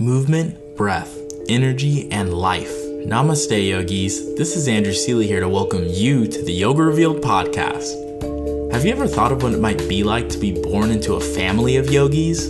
movement, breath, energy, and life. Namaste, Yogis. This is Andrew Seeley here to welcome you to the Yoga Revealed podcast. Have you ever thought of what it might be like to be born into a family of yogis?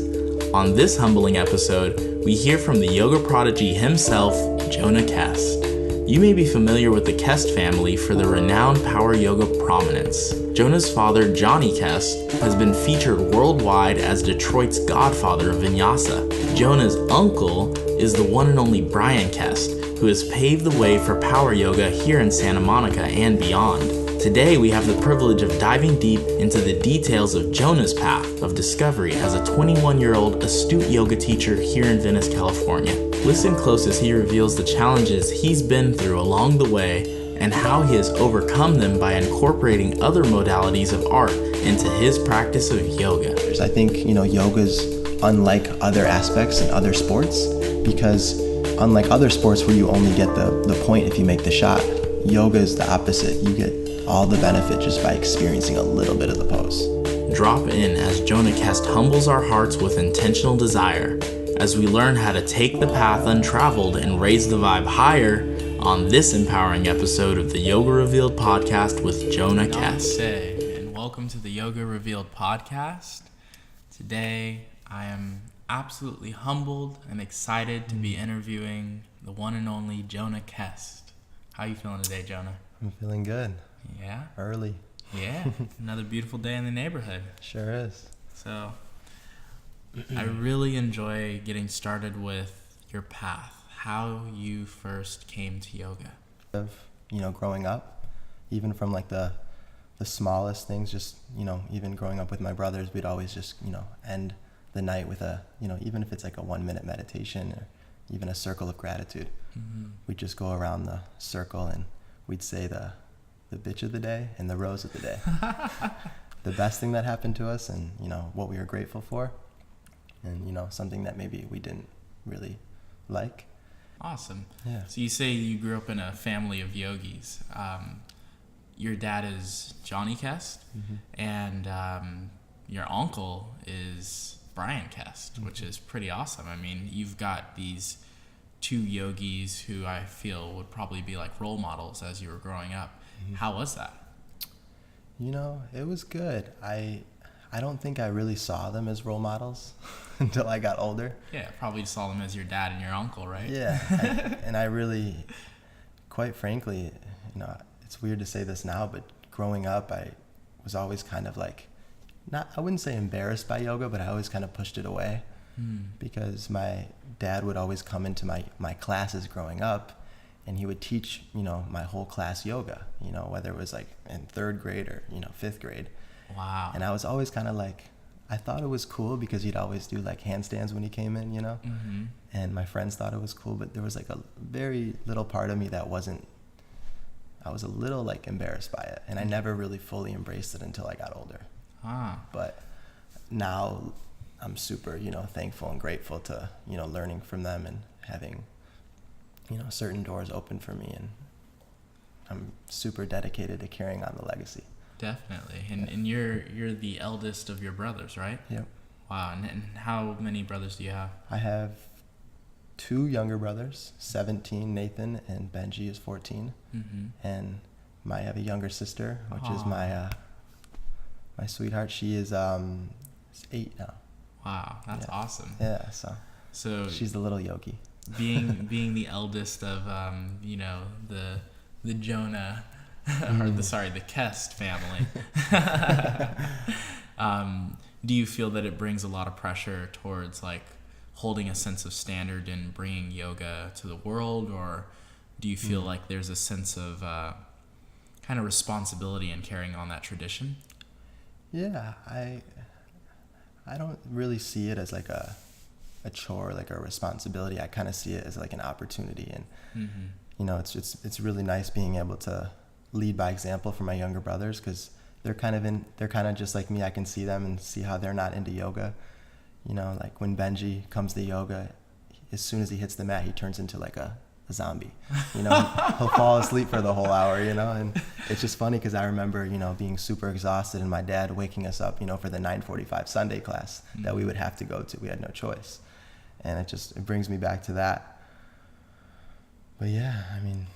On this humbling episode, we hear from the yoga prodigy himself, Jonah Kest. You may be familiar with the Kest family for the renowned power yoga prominence. Jonah's father, Jonny Kest, has been featured worldwide as Detroit's godfather of Vinyasa. Jonah's uncle is the one and only Brian Kest, who has paved the way for power yoga here in Santa Monica and beyond. Today, we have the privilege of diving deep into the details of Jonah's path of discovery as a 21-year-old astoot yoga teacher here in Venice, California. Listen close as he reveals the challenges he's been through along the way and how he has overcome them by incorporating other modalities of art into his practice of yoga. I think, yoga's unlike other aspects in other sports because unlike other sports where you only get the point if you make the shot, yoga is the opposite. You get all the benefit just by experiencing a little bit of the pose. Drop in as Jonah Kest humbles our hearts with intentional desire as we learn how to take the path untraveled and raise the vibe higher on this empowering episode of the Yoga Revealed podcast with Jonah Kest. Namaste, and welcome to the Yoga Revealed podcast. Today, I am absolutely humbled and excited to be interviewing the one and only Jonah Kest. How are you feeling today, Jonah? I'm feeling good. Yeah? Early. Yeah. Another beautiful day in the neighborhood. Sure is. So, I really enjoy getting started with your path, how you first came to yoga. Growing up, even from like the smallest things, just, even growing up with my brothers, we'd always just, end the night with a, even if it's like a 1-minute meditation or even a circle of gratitude. Mm-hmm. We'd just go around the circle and we'd say the bitch of the day and the rose of the day. The best thing that happened to us and, what we were grateful for and, something that maybe we didn't really like. Awesome. Yeah. So you say you grew up in a family of yogis. Your dad is Jonny Kest, mm-hmm. and your uncle is Brian Kest, mm-hmm. which is pretty awesome. I mean, you've got these two yogis who I feel would probably be like role models as you were growing up. Mm-hmm. How was that? It was good. I don't think I really saw them as role models until I got older. Yeah, probably saw them as your dad and your uncle, right? Yeah, and I really, quite frankly, it's weird to say this now, but growing up, I was always kind of like, I wouldn't say embarrassed by yoga, but I always kind of pushed it away because my dad would always come into my classes growing up and he would teach, my whole class yoga, whether it was like in 3rd grade or, 5th grade. Wow. And I was always kind of like, I thought it was cool because he'd always do like handstands when he came in, mm-hmm. and my friends thought it was cool, but there was like a very little part of me that I was a little like embarrassed by it, and I never really fully embraced it until I got older. But now I'm super, thankful and grateful to, learning from them and having, certain doors open for me, and I'm super dedicated to carrying on the legacy. Definitely. And you're the eldest of your brothers, right? Yep. Wow. And how many brothers do you have? I have 2 younger brothers, 17, Nathan, and Benji is 14. Mm-hmm. And I have a younger sister, which is my sweetheart. She is 8 now. Wow, that's awesome. Yeah, so she's the little yogi. Being the eldest of the Jonah or the Kest family. Do you feel that it brings a lot of pressure towards like holding a sense of standard and bringing yoga to the world, or do you feel like there's a sense of kind of responsibility in carrying on that tradition? Yeah, I don't really see it as like a chore, like a responsibility. I kind of see it as like an opportunity, and it's really nice being able to lead by example for my younger brothers because they're kind of just like me. I can see them and see how they're not into yoga. Like when Benji comes to yoga, as soon as he hits the mat, he turns into like a zombie. He'll fall asleep for the whole hour, and it's just funny because I remember, being super exhausted and my dad waking us up, for the 9:45 Sunday class that we would have to go to. We had no choice. and it brings me back to that. But yeah, I mean,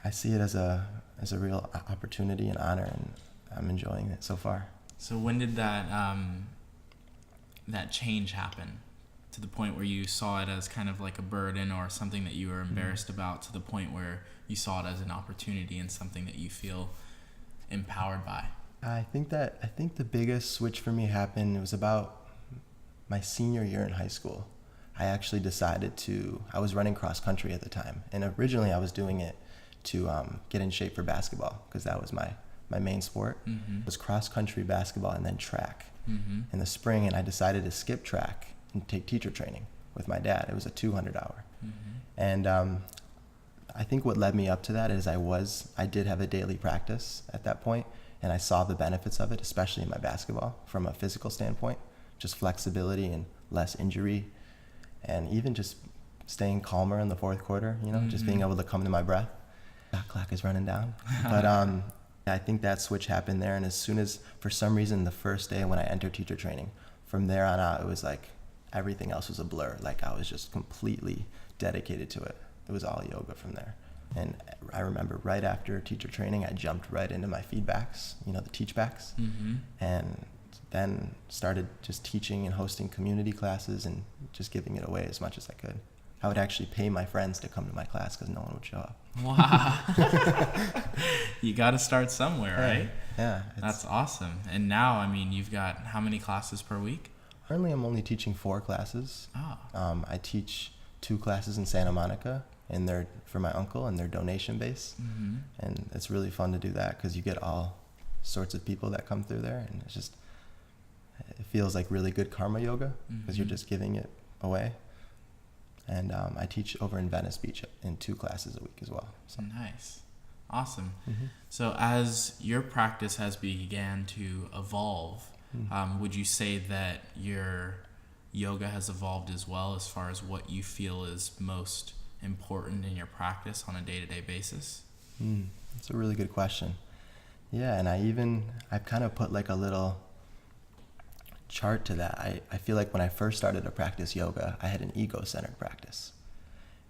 I see it as a real opportunity and honor, and I'm enjoying it so far. So when did that change happen, to the point where you saw it as kind of like a burden or something that you were embarrassed about, to the point where you saw it as an opportunity and something that you feel empowered by? I think the biggest switch for me happened, it was about my senior year in high school. I actually decided I was running cross country at the time, and originally I was doing it to get in shape for basketball, because that was my main sport. It was cross country, basketball, and then track in the spring, and I decided to skip track and take teacher training with my dad. It was a 200 hour. And I think what led me up to that is I did have a daily practice at that point, and I saw the benefits of it, especially in my basketball from a physical standpoint, just flexibility and less injury, and even just staying calmer in the fourth quarter, just being able to come to my breath. That clock is running down. But I think that switch happened there, and as soon as, for some reason, the first day when I entered teacher training, from there on out, it was like everything else was a blur. Like I was just completely dedicated to it. It was all yoga from there. And I remember right after teacher training, I jumped right into my feedbacks, the teach backs, and then started just teaching and hosting community classes and just giving it away as much as I could. I would actually pay my friends to come to my class because no one would show up. Wow. You got to start somewhere, right? Yeah. That's awesome. And now, I mean, you've got how many classes per week? Currently, I'm only teaching 4 classes. Oh. I teach 2 classes in Santa Monica, and they're for my uncle, and they're donation based. And it's really fun to do that because you get all sorts of people that come through there, and it feels like really good karma yoga because you're just giving it away. And I teach over in Venice Beach in 2 classes a week as well. So. Nice. Awesome. So as your practice has began to evolve, would you say that your yoga has evolved as well, as far as what you feel is most important in your practice on a day-to-day basis? That's a really good question. Yeah, and I've kind of put like a little chart to that. I feel like when I first started to practice yoga, I had an ego-centered practice.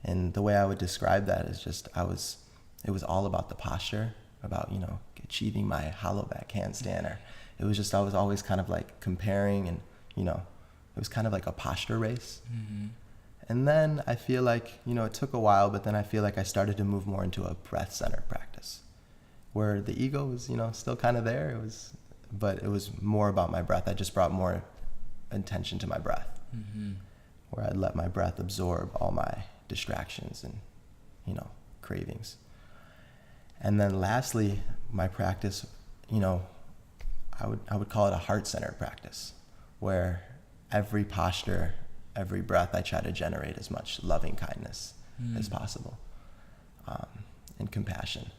And the way I would describe that is just it was all about the posture, about, achieving my hollow back handstand, or it was just, I was always kind of like comparing, and, it was kind of like a posture race. And then I feel like, it took a while, but then I feel like I started to move more into a breath-centered practice, where the ego was, still kind of there. But it was more about my breath. I just brought more attention to my breath, where I'd let my breath absorb all my distractions and, cravings. And then lastly, my practice, I would call it a heart-centered practice, where every posture, every breath, I try to generate as much loving kindness as possible, and compassion.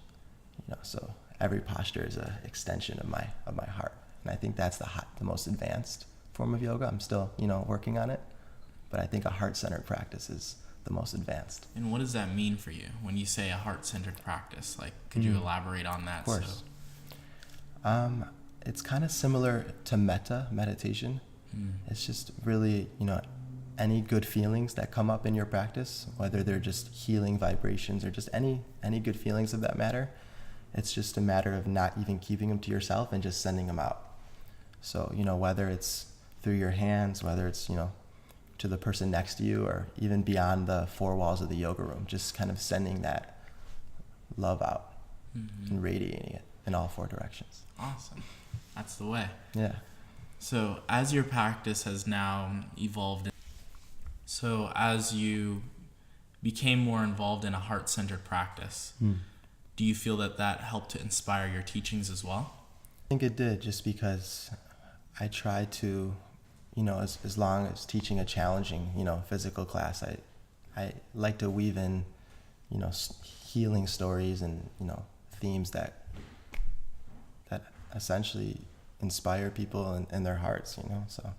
So every posture is an extension of my heart, and I think that's the most advanced form of yoga. I'm still working on it, but I think a heart-centered practice is the most advanced. And what does that mean for you when you say a heart-centered practice? Like, could you elaborate on that? Of course. It's kind of similar to meditation. It's just really, any good feelings that come up in your practice, whether they're just healing vibrations or just any good feelings of that matter, it's just a matter of not even keeping them to yourself and just sending them out. So, whether it's through your hands, whether it's, to the person next to you, or even beyond the 4 walls of the yoga room, just kind of sending that love out and radiating it in all 4 directions. Awesome. That's the way. Yeah. So as your practice has now evolved, so as you became more involved in a heart-centered practice, do you feel that helped to inspire your teachings as well? I think it did, just because I try to, as long as teaching a challenging, physical class, I like to weave in, healing stories and, themes that essentially inspire people in their hearts, so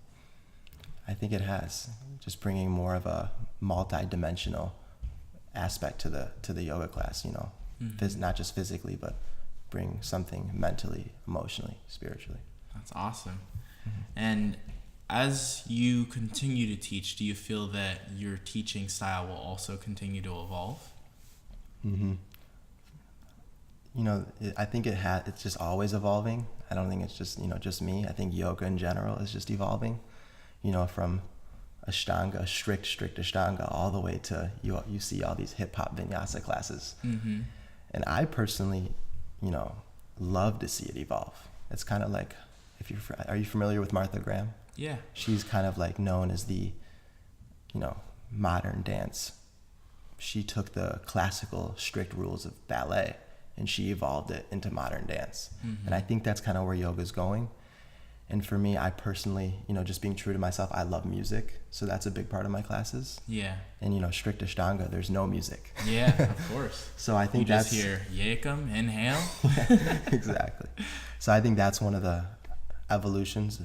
I think it has, just bringing more of a multi-dimensional aspect to the yoga class, not just physically, but bring something mentally, emotionally, spiritually. That's awesome. And as you continue to teach, do you feel that your teaching style will also continue to evolve? Mm-hmm. I think it's just always evolving. I don't think it's just, just me. I think yoga in general is just evolving, from Ashtanga, strict Ashtanga, all the way to, you see all these hip hop Vinyasa classes. Mm-hmm. And I personally, love to see it evolve. It's kind of like, are you familiar with Martha Graham? Yeah. She's kind of like known as the, modern dance. She took the classical strict rules of ballet and she evolved it into modern dance. Mm-hmm. And I think that's kind of where yoga's going. And for me, I personally, just being true to myself, I love music. So that's a big part of my classes. Yeah. And, strict Ashtanga, there's no music. Yeah, of course. So I think you just hear Yakam, inhale. Exactly. So I think that's one of the evolutions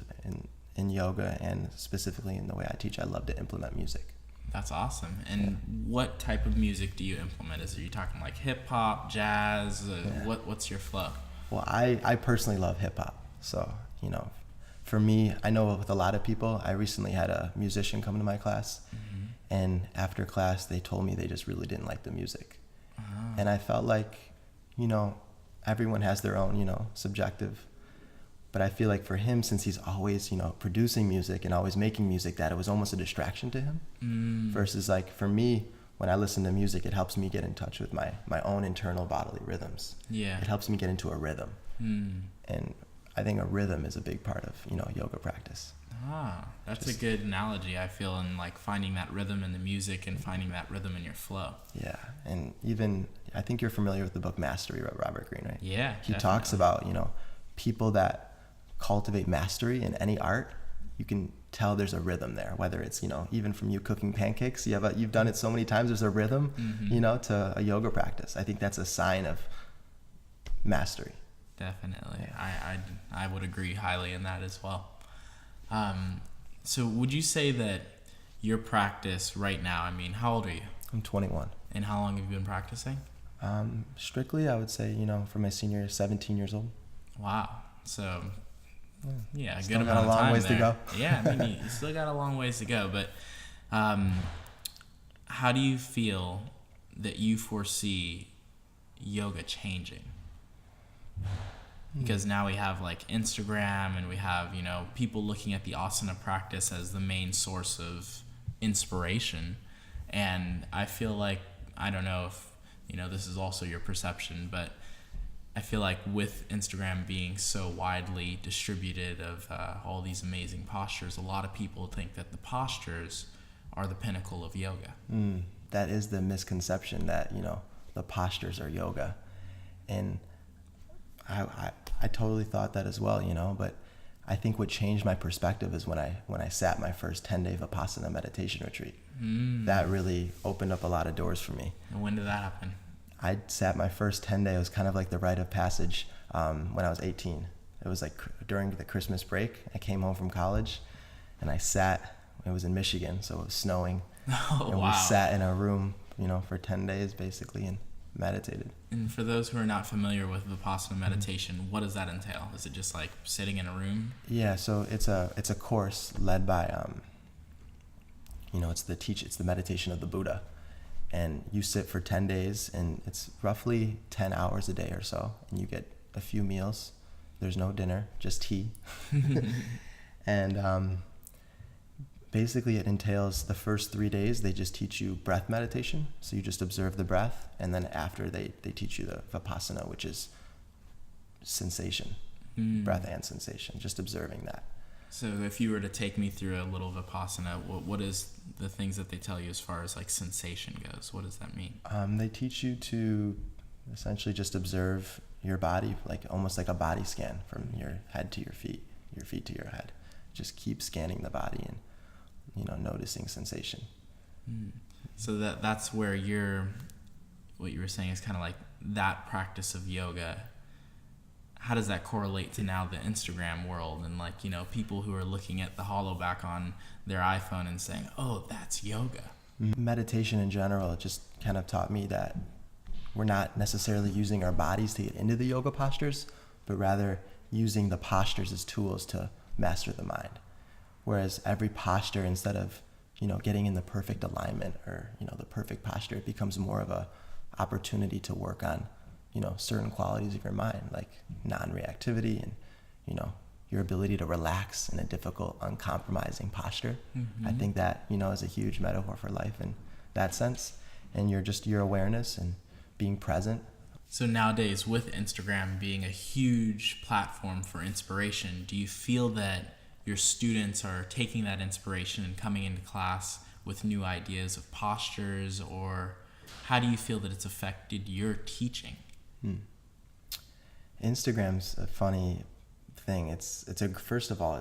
in yoga, and specifically in the way I teach. I love to implement music. That's awesome. And what type of music do you implement? Are you talking like hip hop, jazz? What's your flow? Well, I personally love hip hop. So, for me, I know with a lot of people, I recently had a musician come to my class, mm-hmm. and after class, they told me they just really didn't like the music. Uh-huh. And I felt like, everyone has their own, subjective. But I feel like for him, since he's always, producing music and always making music, that it was almost a distraction to him. Versus like for me, when I listen to music, it helps me get in touch with my own internal bodily rhythms. Yeah. It helps me get into a rhythm. And I think a rhythm is a big part of, yoga practice. That's a good analogy, I feel, in like finding that rhythm in the music and finding that rhythm in your flow. Yeah. And even, I think you're familiar with the book Mastery by Robert Greene, right? Yeah. He talks about, people that cultivate mastery in any art, you can tell there's a rhythm there, whether it's, even from you cooking pancakes, you've done it so many times, there's a rhythm, mm-hmm. To a yoga practice. I think that's a sign of mastery. Definitely. Yeah. I would agree highly in that as well. So would you say that your practice right now, how old are you? I'm 21. And how long have you been practicing? Strictly, I would say, for my senior year, 17 years old. Wow. So, yeah, a still good got amount a long of time ways there. to go. Yeah, you still got a long ways to go. But how do you feel that you foresee yoga changing? Because now we have like Instagram, and we have, people looking at the asana practice as the main source of inspiration. And I feel like, I don't know if, this is also your perception, but I feel like with Instagram being so widely distributed of all these amazing postures, a lot of people think that the postures are the pinnacle of yoga. That is the misconception, that, the postures are yoga. And I totally thought that as well, but I think what changed my perspective is when I sat my first 10-day Vipassana meditation retreat. That really opened up a lot of doors for me. And when did that happen? I sat my first 10-day. It was kind of like the rite of passage when I was 18. It was like during the Christmas break. I came home from college, and I sat. It was in Michigan, so it was snowing. Oh, and wow. We sat in a room, for 10 days basically, and meditated. And for those who are not familiar with Vipassana meditation, what does that entail? Is it just like sitting in a room? Yeah, so it's a course led by it's the meditation of the Buddha. And you sit for 10 days, and it's roughly 10 hours a day or so, and you get a few meals. There's no dinner, just tea. And basically it entails the first 3 days, they just teach you breath meditation. So you just observe the breath, and then after they teach you the Vipassana, which is sensation, breath and sensation, just observing that. So if you were to take me through a little Vipassana, what is the things that they tell you as far as like sensation goes? What does that mean? They teach you to essentially just observe your body, like almost like a body scan from your head to your feet to your head. Just keep scanning the body and, noticing sensation. So that's where what you were saying is kind of like that practice of yoga. How does that correlate to now the Instagram world and like, people who are looking at the hollow back on their iPhone and saying, oh, that's yoga? Meditation in general just kind of taught me that we're not necessarily using our bodies to get into the yoga postures, but rather using the postures as tools to master the mind. Whereas every posture, instead of, getting in the perfect alignment or, the perfect posture, it becomes more of a opportunity to work on, certain qualities of your mind, like non-reactivity and, your ability to relax in a difficult, uncompromising posture. Mm-hmm. I think that, is a huge metaphor for life in that sense. And your awareness and being present. So nowadays, with Instagram being a huge platform for inspiration, do you feel that your students are taking that inspiration and coming into class with new ideas of postures, or how do you feel that it's affected your teaching? Instagram's a funny thing. First of all,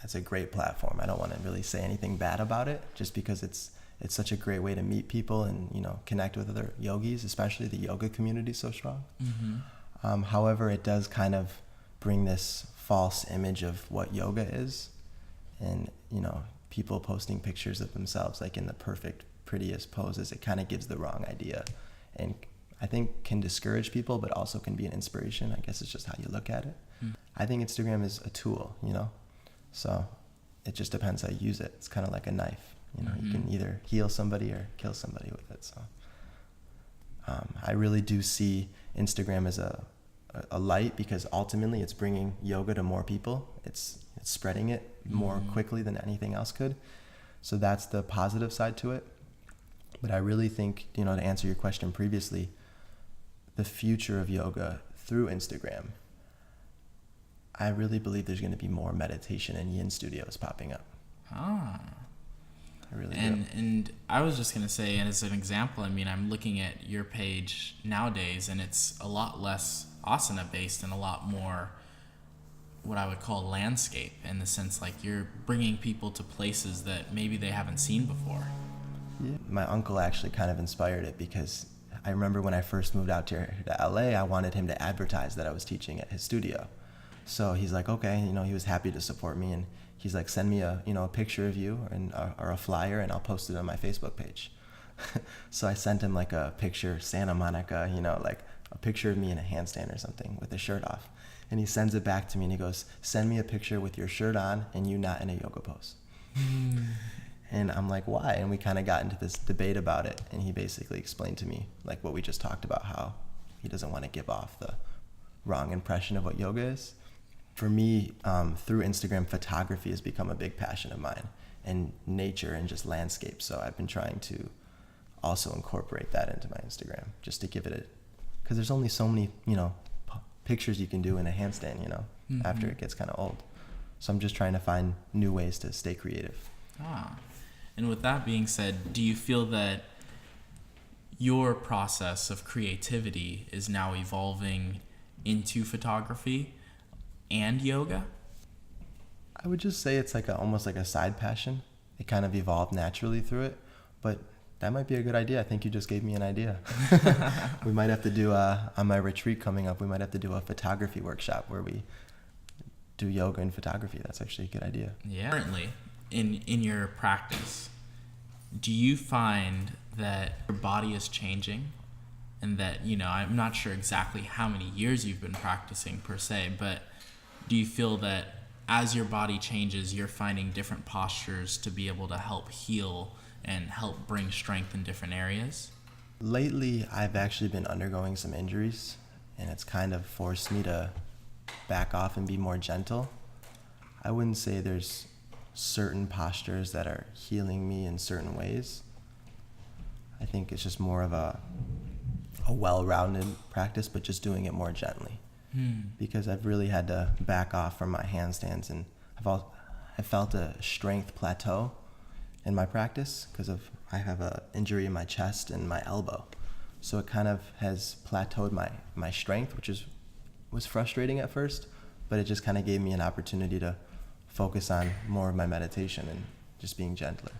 it's a great platform. I don't want to really say anything bad about it, just because it's such a great way to meet people and, connect with other yogis, especially the yoga community is so strong. Mm-hmm. However, it does kind of bring this false image of what yoga is, and, people posting pictures of themselves like in the perfect, prettiest poses. It kind of gives the wrong idea, and I think can discourage people, but also can be an inspiration. I guess it's just how you look at it. I think Instagram is a tool, so it just depends how you use it. It's kind of like a knife. You can either heal somebody or kill somebody with it. So I really do see Instagram as a light, because ultimately it's bringing yoga to more people. It's spreading it more quickly than anything else could. So that's the positive side to it. But I really think, to answer your question previously, the future of yoga through Instagram, I really believe there's going to be more meditation and yin studios popping up. I really do. And I was just going to say, and as an example, I'm looking at your page nowadays, and it's a lot less asana based and a lot more what I would call landscape, in the sense like you're bringing people to places that maybe they haven't seen before. Yeah. My uncle actually kind of inspired it, because I remember when I first moved out to LA, I wanted him to advertise that I was teaching at his studio. So he's like, okay, he was happy to support me, and he's like, send me a picture of you or a flyer, and I'll post it on my Facebook page. So I sent him like a picture, Santa Monica, like a picture of me in a handstand or something with a shirt off. And he sends it back to me and he goes, send me a picture with your shirt on and you not in a yoga pose. And I'm like, why? And we kind of got into this debate about it. And he basically explained to me like what we just talked about, how he doesn't want to give off the wrong impression of what yoga is. For me, through Instagram, photography has become a big passion of mine, and nature and just landscape. So I've been trying to also incorporate that into my Instagram, just to give it because there's only so many, pictures you can do in a handstand, after it gets kind of old. So I'm just trying to find new ways to stay creative. And with that being said, do you feel that your process of creativity is now evolving into photography and yoga? I would just say it's like almost like a side passion. It kind of evolved naturally through it, but that might be a good idea. I think you just gave me an idea. We might have to do on my retreat coming up, we might have to do a photography workshop where we do yoga and photography. That's actually a good idea. Yeah. Currently, in your practice, do you find that your body is changing? And that, I'm not sure exactly how many years you've been practicing per se, but do you feel that as your body changes, you're finding different postures to be able to help heal and help bring strength in different areas? Lately, I've actually been undergoing some injuries, and it's kind of forced me to back off and be more gentle. I wouldn't say there's certain postures that are healing me in certain ways. I think it's just more of a well-rounded practice, but just doing it more gently. Because I've really had to back off from my handstands, and I've felt a strength plateau in my practice because I have an injury in my chest and my elbow. So it kind of has plateaued my strength, which was frustrating at first, but it just kind of gave me an opportunity to focus on more of my meditation and just being gentler.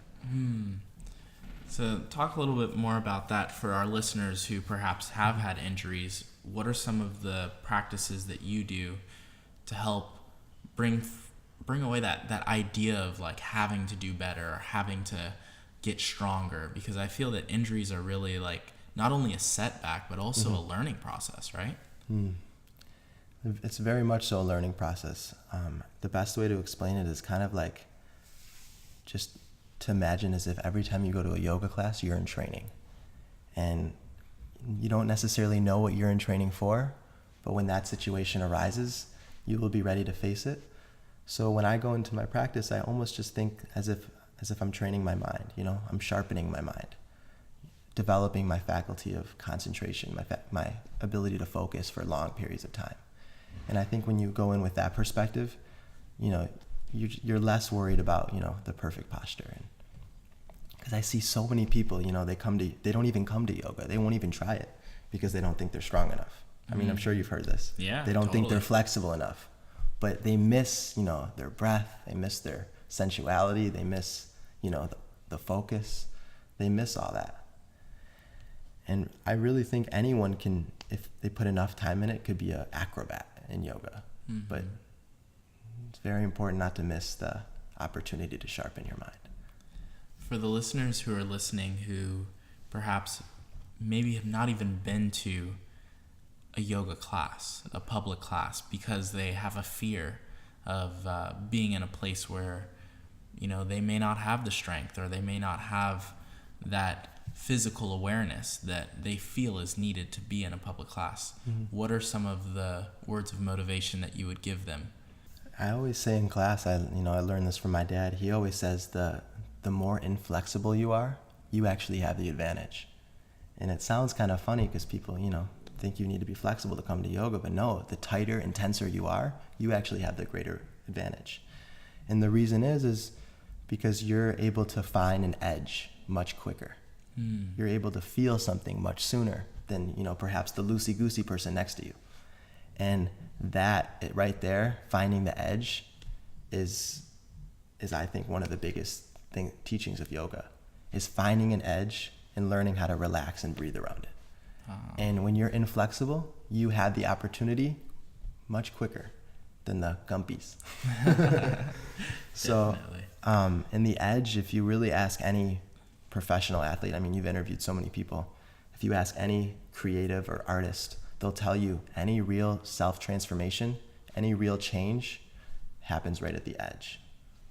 So talk a little bit more about that for our listeners who perhaps have had injuries. What are some of the practices that you do to help bring away that idea of like having to do better or having to get stronger? Because I feel that injuries are really like not only a setback, but also a learning process, right? It's very much so a learning process. The best way to explain it is kind of like just to imagine as if every time you go to a yoga class, you're in training. And you don't necessarily know what you're in training for, but when that situation arises, you will be ready to face it. So when I go into my practice, I almost just think as if I'm training my mind, you know, I'm sharpening my mind, developing my faculty of concentration, my ability to focus for long periods of time. And I think when you go in with that perspective, you know, you're less worried about, you know, the perfect posture. And because I see so many people, you know, they don't even come to yoga. They won't even try it because they don't think they're strong enough. I mean, I'm sure you've heard this. Yeah, they don't totally think they're flexible enough, but they miss, you know, their breath. They miss their sensuality. They miss, you know, the focus. They miss all that. And I really think anyone can, if they put enough time in it, could be an acrobat in yoga. Mm-hmm. But it's very important not to miss the opportunity to sharpen your mind. For the listeners who are listening who perhaps maybe have not even been to a yoga class, a public class, because they have a fear of being in a place where, you know, they may not have the strength or they may not have that physical awareness that they feel is needed to be in a public class. Mm-hmm. What are some of the words of motivation that you would give them? I always say in class, I learned this from my dad. He always says the more inflexible you are, you actually have the advantage. And it sounds kind of funny because people, you know, think you need to be flexible to come to yoga, but no, the tighter, intenser you are, you actually have the greater advantage. And the reason is because you're able to find an edge much quicker. You're able to feel something much sooner than, you know, perhaps the loosey-goosey person next to you. And that right there, finding the edge, is I think one of the biggest teachings of yoga, is finding an edge and learning how to relax and breathe around it. And when you're inflexible, you have the opportunity much quicker than the gumpies. So, in the edge, if you really ask any professional athlete, I mean, you've interviewed so many people, if you ask any creative or artist, they'll tell you any real self-transformation, any real change happens right at the edge,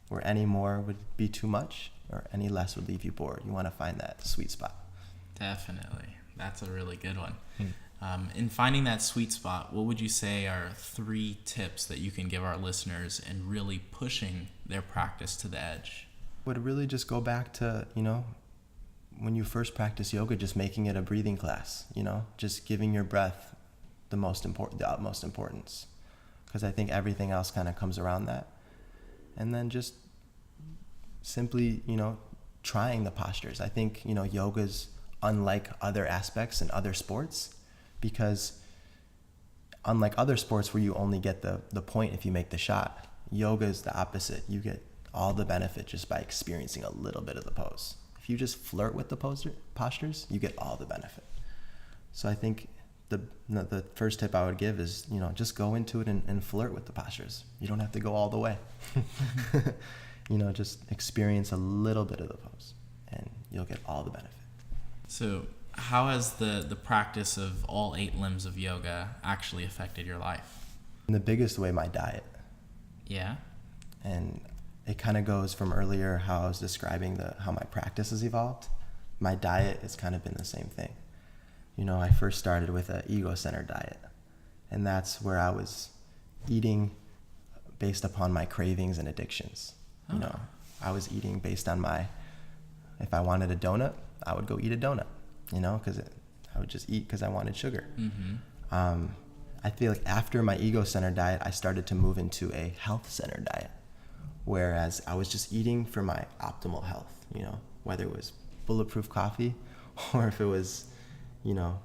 where any more would be too much or any less would leave you bored. You want to find that sweet spot. Definitely. That's a really good one. In finding that sweet spot, what would you say are 3 tips that you can give our listeners in really pushing their practice to the edge? Would really just go back to, you know, when you first practice yoga, just making it a breathing class, you know, just giving your breath the utmost importance, because I think everything else kind of comes around that. And then just simply, you know, trying the postures. I think, you know, yoga's unlike other aspects in other sports, because unlike other sports where you only get the point if you make the shot, yoga is the opposite. You get all the benefit just by experiencing a little bit of the pose. If you just flirt with the postures, you get all the benefit. So I think the first tip I would give is, you know, just go into it and flirt with the postures. You don't have to go all the way. You know, just experience a little bit of the pose and you'll get all the benefit. So how has the practice of all 8 limbs of yoga actually affected your life? In the biggest way, my diet. Yeah. And it kind of goes from earlier how I was describing how my practice has evolved. My diet has kind of been the same thing. You know, I first started with an ego-centered diet, and that's where I was eating based upon my cravings and addictions. You know, I was eating based on if I wanted a donut, I would go eat a donut, you know, because I would just eat because I wanted sugar. Mm-hmm. I feel like after my ego-centered diet, I started to move into a health-centered diet, whereas I was just eating for my optimal health, you know, whether it was bulletproof coffee or if it was, you know,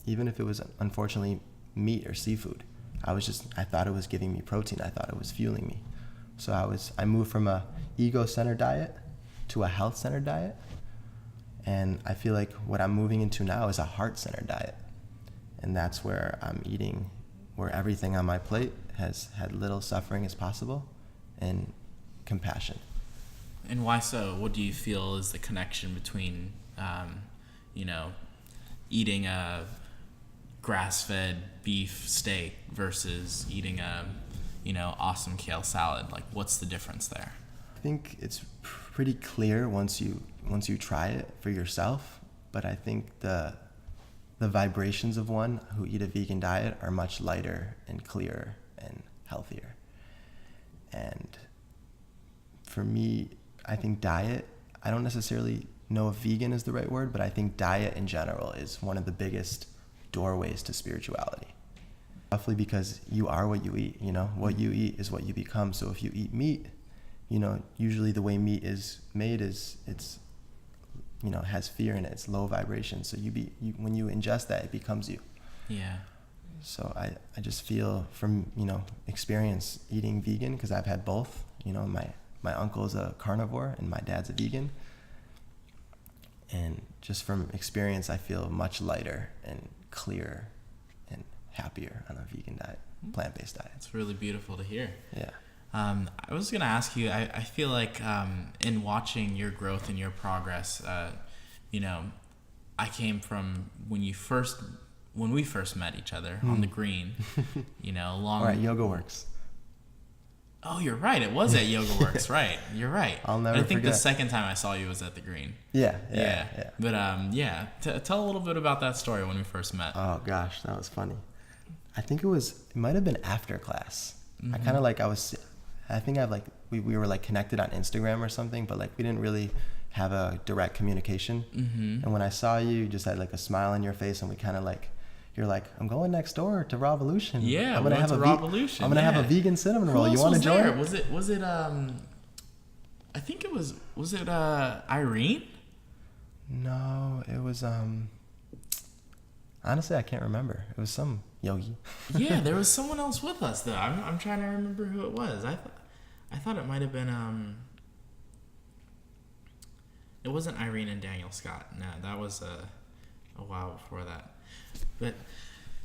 even if it was unfortunately meat or seafood. I thought it was giving me protein. I thought it was fueling me. So I moved from a ego-centered diet to a health-centered diet. And I feel like what I'm moving into now is a heart-centered diet. And that's where I'm eating, where everything on my plate has had little suffering as possible and compassion. And why so? What do you feel is the connection between, you know, eating a grass-fed beef steak versus eating a, you know, awesome kale salad? Like, what's the difference there? think it's pretty clear once you try it for yourself. But I think the vibrations of one who eat a vegan diet are much lighter and clearer and healthier. And for me, I think diet, I don't necessarily know if vegan is the right word, but I think diet in general is one of the biggest doorways to spirituality. Roughly because you are what you eat, you know, what you eat is what you become. So if you eat meat, you know, usually the way meat is made is it's, you know, has fear in it. It's low vibration. So when you ingest that, it becomes you. Yeah. So I just feel from, you know, experience eating vegan, because I've had both, you know, my uncle's a carnivore and my dad's a vegan. And just from experience, I feel much lighter and clearer and happier on a vegan diet, plant-based diet. It's really beautiful to hear. Yeah. I was going to ask you, I feel like in watching your growth and your progress, you know, I came from when we first met each other on the green, you know, All right, Yoga Works. Oh, you're right. It was at Yoga Works, right? You're right. I'll never forget. I think the second time I saw you was at the green. Yeah. But tell a little bit about that story when we first met. Oh gosh, that was funny. I think it might have been after class. I kind of I think we were like connected on Instagram or something, but like we didn't really have a direct communication. And when I saw you, you just had like a smile on your face, and we kind of like, you're like, I'm going next door to Revolution. Yeah, I'm gonna have Revolution. I'm gonna have a vegan cinnamon roll. You want to join? There? Was it I think it was it Irene? No, it was honestly, I can't remember. It was some yogi. Yeah, there was someone else with us though. I'm trying to remember who it was. I thought it might have been it wasn't Irene and Daniel Scott. No, that was a while before that. But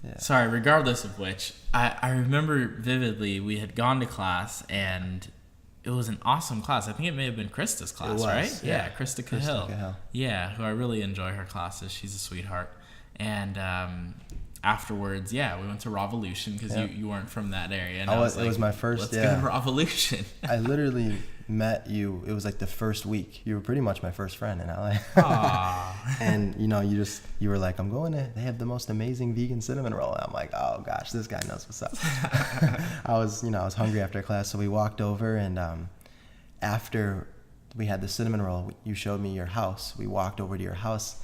yeah. Sorry, regardless of which, I remember vividly we had gone to class, and it was an awesome class. I think it may have been Krista's class, right? Yeah, Krista Cahill. Yeah, who I really enjoy her classes. She's a sweetheart. And afterwards, we went to Revolution because you weren't from that area. And it was my first. Let's go to Revolution. I literally met you. It was like the first week. You were pretty much my first friend in LA. And you know, you were like, they have the most amazing vegan cinnamon roll. And I'm like, oh gosh, this guy knows what's up. I was hungry after class, so we walked over, and after we had the cinnamon roll, you showed me your house. We walked over to your house,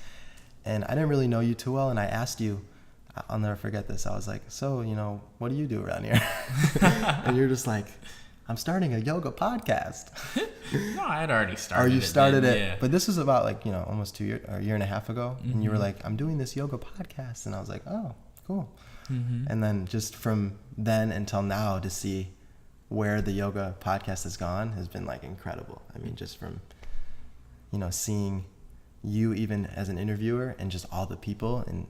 and I didn't really know you too well, and I asked you, I'll never forget this. I was like, so, you know, what do you do around here? And you're just like, I'm starting a yoga podcast. No, I had already started. Or you started it. Yeah. But this was about like, you know, almost a year and a half ago. And you were like, I'm doing this yoga podcast. And I was like, oh, cool. And then just from then until now, to see where the yoga podcast has gone has been like incredible. I mean, just from, you know, seeing you even as an interviewer, and just all the people and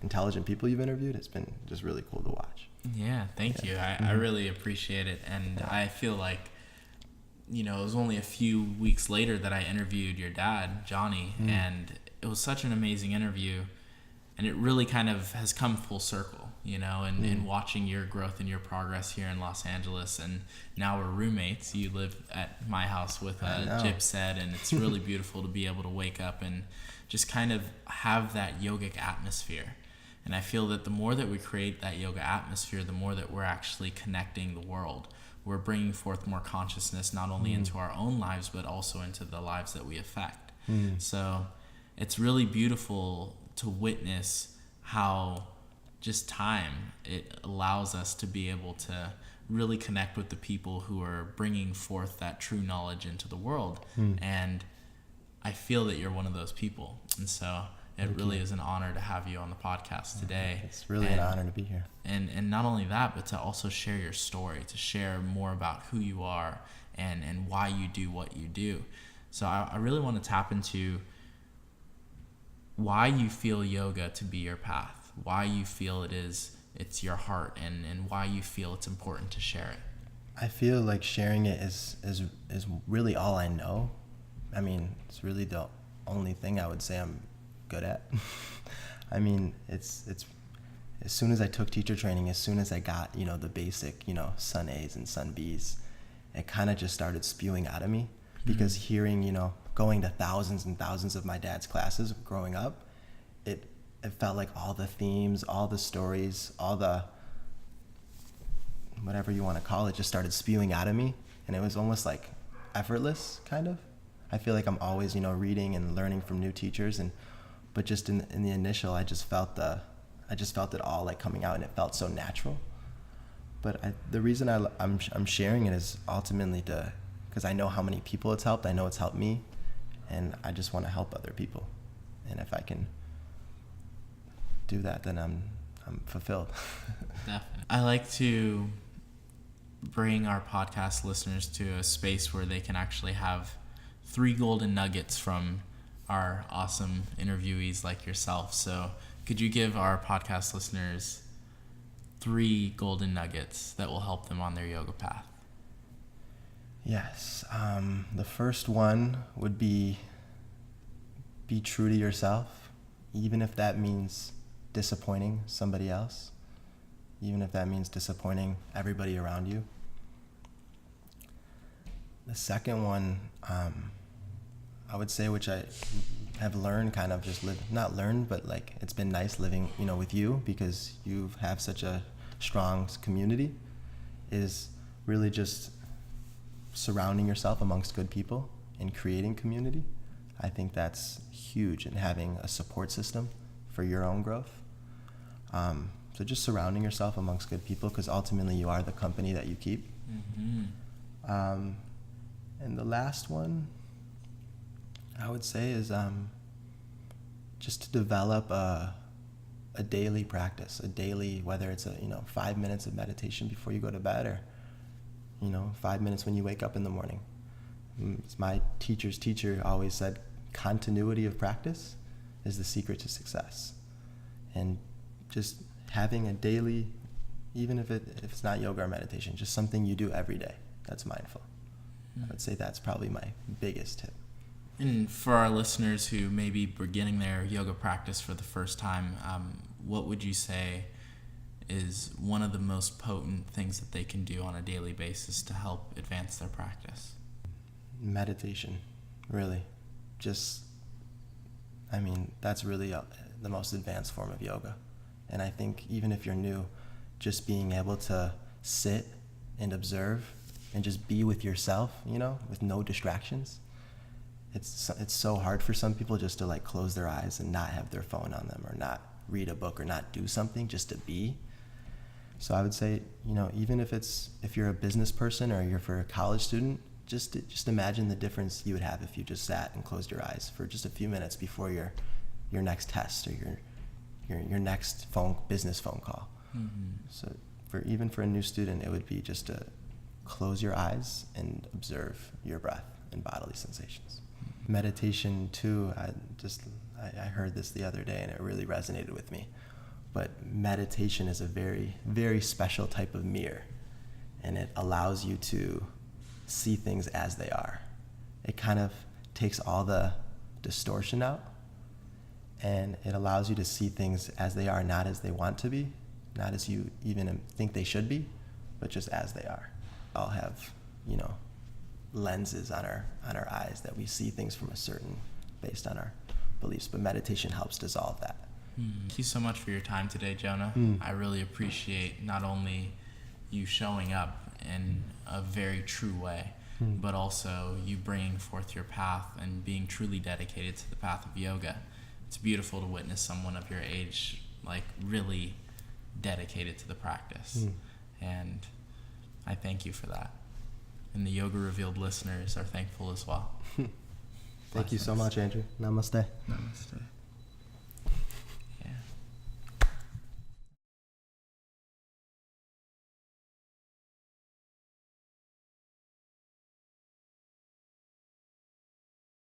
intelligent people you've interviewed, it's been just really cool to watch. Yeah, thank you. I really appreciate it. And I feel like, you know, it was only a few weeks later that I interviewed your dad, Jonny, and it was such an amazing interview, and it really kind of has come full circle, you know, and watching your growth and your progress here in Los Angeles. And now we're roommates. You live at my house with Jip said, and it's really beautiful to be able to wake up and just kind of have that yogic atmosphere. And I feel that the more that we create that yoga atmosphere, the more that we're actually connecting the world. We're bringing forth more consciousness, not only into our own lives, but also into the lives that we affect. So it's really beautiful to witness how just time, it allows us to be able to really connect with the people who are bringing forth that true knowledge into the world. And I feel that you're one of those people. And so it really is an honor to have you on the podcast today. It's really an honor to be here. And not only that, but to also share your story, to share more about who you are and why you do what you do. So I really want to tap into why you feel yoga to be your path, why you feel it's your heart, and why you feel it's important to share it. I feel like sharing it is really all I know. I mean, it's really the only thing I would say I'm good at. I mean, it's as soon as I took teacher training, as soon as I got, you know, the basic, you know, sun A's and sun B's, it kind of just started spewing out of me, because hearing, going to thousands and thousands of my dad's classes growing up, it felt like all the themes, all the stories, all the whatever you want to call it, just started spewing out of me. And it was almost like effortless, kind of. I feel like I'm always, reading and learning from new teachers, but just in the initial, I just felt it all like coming out, and it felt so natural. But the reason I'm sharing it is ultimately because I know how many people it's helped. I know it's helped me, and I just want to help other people. And if I can do that, then I'm fulfilled. Definitely. I like to bring our podcast listeners to a space where they can actually have 3 golden nuggets from our awesome interviewees like yourself. So could you give our podcast listeners 3 golden nuggets that will help them on their yoga path? Yes. The first one would be true to yourself, even if that means disappointing somebody else, even if that means disappointing everybody around you. The second one, I would say, which I have learned, kind of just not learned, but like it's been nice living, with you, because you have such a strong community, is really just surrounding yourself amongst good people and creating community. I think that's huge, in having a support system for your own growth. So just surrounding yourself amongst good people, because ultimately you are the company that you keep. Mm-hmm. And the last one, I would say, is just to develop a daily practice, whether it's 5 minutes of meditation before you go to bed, or 5 minutes when you wake up in the morning. My teacher's teacher always said, continuity of practice is the secret to success. And just having a daily, even if it's not yoga or meditation, just something you do every day that's mindful. I would say that's probably my biggest tip. And for our listeners who may be beginning their yoga practice for the first time, what would you say is one of the most potent things that they can do on a daily basis to help advance their practice? Meditation, really. That's really the most advanced form of yoga. And I think even if you're new, just being able to sit and observe and just be with yourself, with no distractions. It's so hard for some people just to like close their eyes and not have their phone on them, or not read a book, or not do something, just to be. So I would say, even if you're a business person, or you're for a college student, just imagine the difference you would have if you just sat and closed your eyes for just a few minutes before your next test, or your next business phone call. Mm-hmm. So even for a new student, it would be just to close your eyes and observe your breath and bodily sensations. Mm-hmm. Meditation too, I heard this the other day and it really resonated with me. But meditation is a very, very special type of mirror, and it allows you to see things as they are. It kind of takes all the distortion out, and it allows you to see things as they are, not as they want to be, not as you even think they should be, but just as they are. All have, lenses on our eyes that we see things from based on our beliefs, but meditation helps dissolve that. Thank you so much for your time today, Jonah. I really appreciate not only you showing up in a very true way, but also you bringing forth your path and being truly dedicated to the path of yoga. It's beautiful to witness someone of your age like really dedicated to the practice. And I thank you for that. And the Yoga Revealed listeners are thankful as well. Thank you so much, Andrew. Namaste. Namaste.